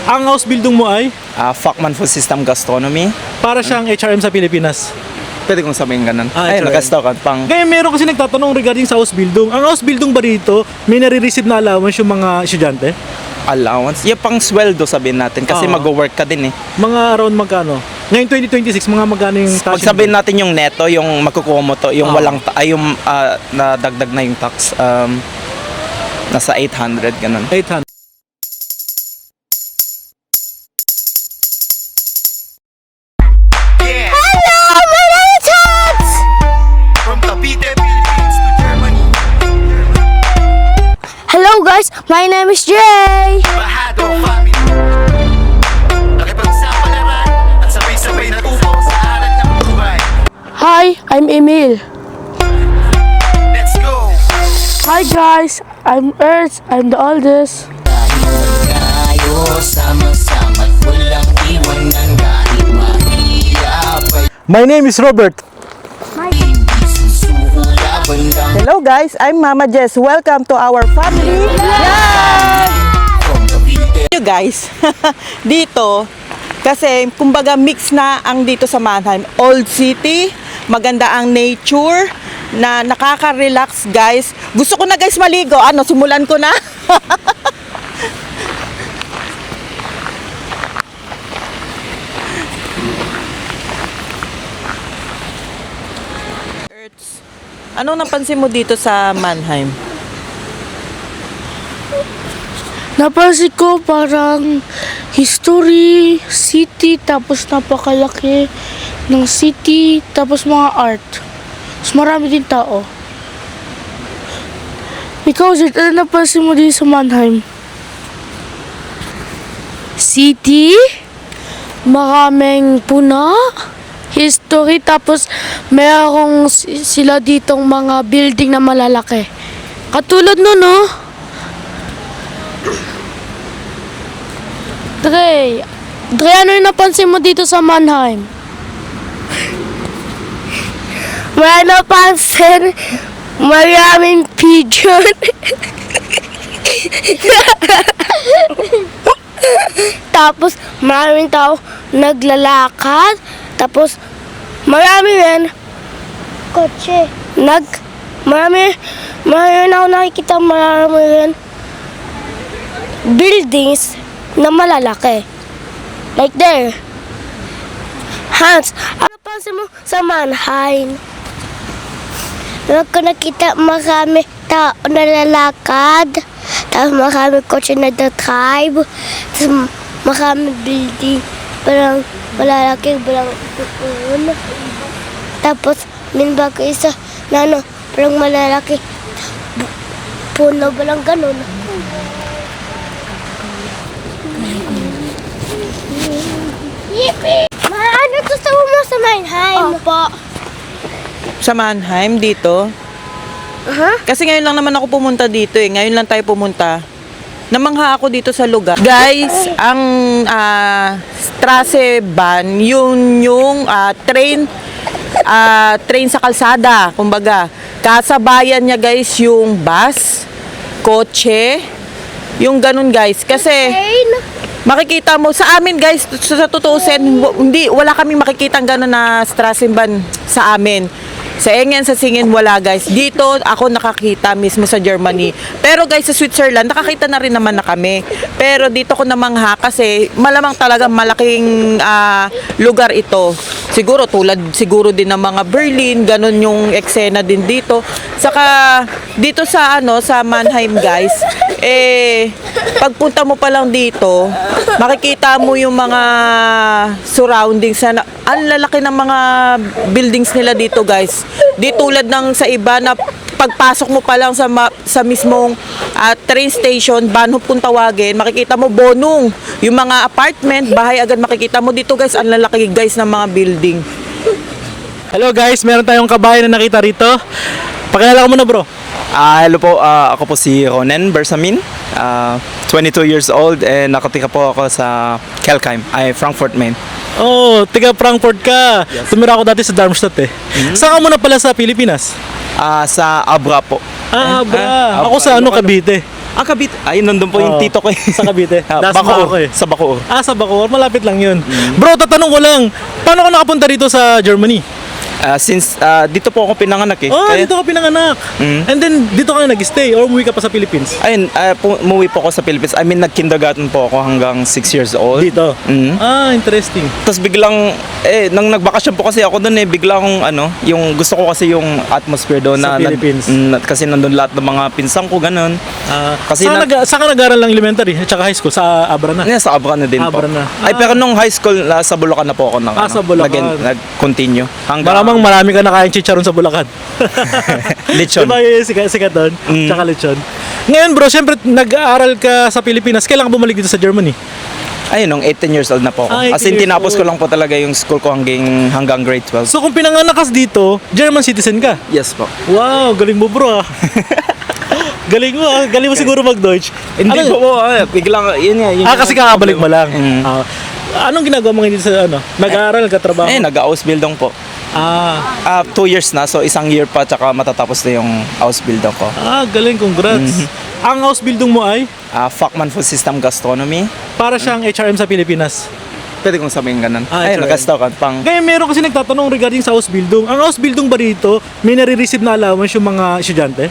Ang house building mo ay Facman Food System Gastronomy. para siyang HRM sa Pilipinas. Pwede kong sabihin ganun. HRM. Ay, nag-stock pang... Kaya meron kasi nagtatanong regarding sa house building. Ang house building ba dito, may nare-receive na allowance yung mga estudyante? allowance. Yung pang sweldo sabihin natin kasi Oo. mag-work ka din eh. Mga around magkano? Ngayon 2026, mga magkano yung tax? Pag sabihin natin yung neto, yung makukuha mo to, yung Oo. walang ay yung nadagdag na yung tax nasa 800 ganun. 800. Hello, my name is Hans! From Cavite, Philippines to Germany, Hello guys, my name is Jay! Bahado family. Nakipagsapalaran at sabay-sabay natuto sa aral ng buhay. Hi, I'm Emil. Let's go! Hi guys, I'm Earth. I'm the oldest. Tayo sama-sama't walang iwanan kahit mahirap ay My name is Robert. susuko laban lang Hello guys, I'm Mama Jess. Welcome to our family. from Cavite. You guys, dito kasi kumbaga mix na ang dito sa Mannheim. Old city, maganda ang nature, na nakaka-relax guys. Gusto ko na guys maligo. Ano, simulan ko na. Anong napansin mo dito sa Mannheim? Napansin ko parang history, city, tapos napakalaki ng city, tapos mga art. Tapos marami din tao. Ikaw, Zed, ano napansin mo din sa Mannheim? City, maraming puna, history, tapos mayroong sila ditong mga building na malalaki. Katulad nun, no? Dre, ano yung napansin mo dito sa Mannheim? May napansin, maraming pigeon. Tapos maraming tao naglalakad. Tapos marami rin kotse. Marami rin ako nakikita, marami rin buildings na malalaki. Like there. Hans, ano pansin mo sa Mannheim? Doon ko nakita marami tao na lalakad. Tapos marami kotse na drive. Tapos marami building. Parang malalaki, parang pupuno. Tapos minbag ko isa na ano, parang malalaki. Puno, parang ganun. Yippee! Ano gusto mo sa Mannheim? Opo. Sa Mannheim dito? Kasi ngayon lang naman ako pumunta dito eh. Ngayon lang tayo pumunta. Namangha ako dito sa lugar. Guys, ang Straßenbahn, yun yung train sa kalsada, kumbaga. Kasabayan niya guys yung bus, kotse, yung ganun guys. Kasi makikita mo sa amin guys, sa tutuusin, wala kaming makikitang gano'n na Straßenbahn sa amin. Sa Engen, sa Singen, wala guys. Dito, ako nakakita mismo sa Germany. Pero guys, sa Switzerland, nakakita na rin naman na kami. Pero dito ko namangha kasi malamang talaga malaking lugar ito. Siguro, tulad siguro din ng mga Berlin, ganun yung eksena din dito. Saka, dito sa sa Mannheim guys, pagpunta mo pa lang dito, makikita mo yung mga surroundings na ang lalaki ng mga buildings nila dito guys. Di tulad ng sa iba na pagpasok mo pa lang sa mismong train station, Bahnhof kung tawagin, makikita mo bonong. Yung mga apartment, bahay agad makikita mo dito guys, ang lalaki guys ng mga building. Hello guys, meron tayong kabayan na nakita rito. Pakilala ko muna bro. Hello po, ako po si Ronen Bersamin, 22 years old and nakatika po ako sa Kelkheim, Frankfurt, Main. Oh, taga Frankfurt ka. Tumira ako dati sa Darmstadt eh. Saan ka muna pala sa Pilipinas? Sa Abra po. Abra. Abra, Ako sa Ilocano. Cavite. Cavite. Ay, nandun po yung Oo, tito ko. sa Cavite. Dasma Bacoor. ako eh. Sa Bacoor. Sa Bacoor, malapit lang yun. Bro, tatanong ko lang, paano ka nakapunta dito sa Germany? Since dito po ako pinanganak eh. Oh, Kaya- dito ka pinanganak. Mm. And then, dito ka na nag-stay or umuwi ka pa sa Philippines? Ayun, umuwi po ako sa Philippines. I mean, nag-kindergarten po ako hanggang 6 years old. Dito? Mm. Interesting. Tapos biglang, nang nagbakasyon po kasi ako doon biglang yung gusto ko kasi yung atmosphere doon Sa Philippines. kasi nandun lahat ng mga pinsang ko, ganun. Kasi Saan ka nag-aaral ng elementary at saka high school? Sa Abra na? Sa Abra na din Abra po. na. Ay, pero nung high school, sa Bulacan na po ako Sa Bulacan. nag-continue. Malamang marami ka nakain chicharon sa Bulacan. Lechon. Diba yung sikat doon? Tsaka lechon. Ngayon bro, syempre nag-aaral ka sa Pilipinas. Kailan ka bumalik dito sa Germany? Ayun, nung 18 years old na po ako. 18 As in, years tinapos ko old. lang po talaga yung school ko hanggang grade 12. So kung pinanganak ka dito, German citizen ka? Yes po. Wow, galing mo bro ah. Galing mo siguro mag-Deutsch. Hindi po, biglang, yun nga. Yun Kasi kakabalik mo lang. Mm. Anong ginagawa mo ngayon dito sa nag-aaral, nagkatrabaho? nag-Ausbildung po. 2 years na, so isang year pa, tsaka matatapos na yung Ausbildung ko. Galing, congrats. Ang Ausbildung mo ay Fachmann for System Gastronomy. para siyang HRM sa Pilipinas. Pwede kong sabihin ganun. HRM. Nag-restaurant pang... Kaya meron kasi nagtatanong regarding sa Ausbildung. Ang Ausbildung ba dito, may nare-receive na allowance yung mga estudyante?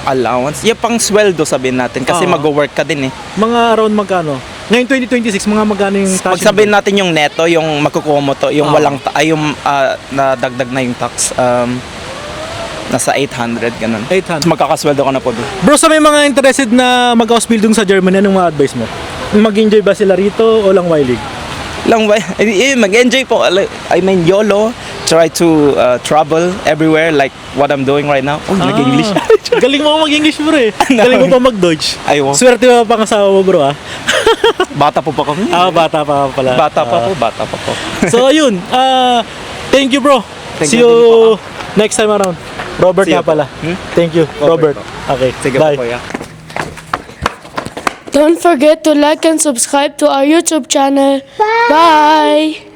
allowance. Yung pang sweldo sabihin natin kasi Oo. mag-work ka din eh. Mga around magkano? Ngayon 2026, mga magkano yung Pag tuition sabihin fee? natin yung neto, yung makukuha mo to, yung Oo. walang yung nadagdag na yung tax, nasa 800 ganun. 800. Magkakasweldo ka na po doon. Bro, sa may mga interested na mag-Ausbildung sa Germany, anong mga advice mo? Mag-enjoy ba sila rito o lang wilig? Lang ba? Mag-enjoy po. I mean, YOLO. Try to travel everywhere like what I'm doing right now. Oh, nag-English. Galing mo mag-English bro eh. Galing mo pa mag-Deutsch. Aywo. Swerte mo pa pangasawa mo bro ah. Bata po pa kami. Bata pa pala. Bata pa po. So ayun, thank you bro. Thank See you din you po, next time around. Robert See you nga pala. po. Thank you, Robert. Robert Okay, Sige bye. po, kuya. Don't forget to like and subscribe to our YouTube channel. Bye.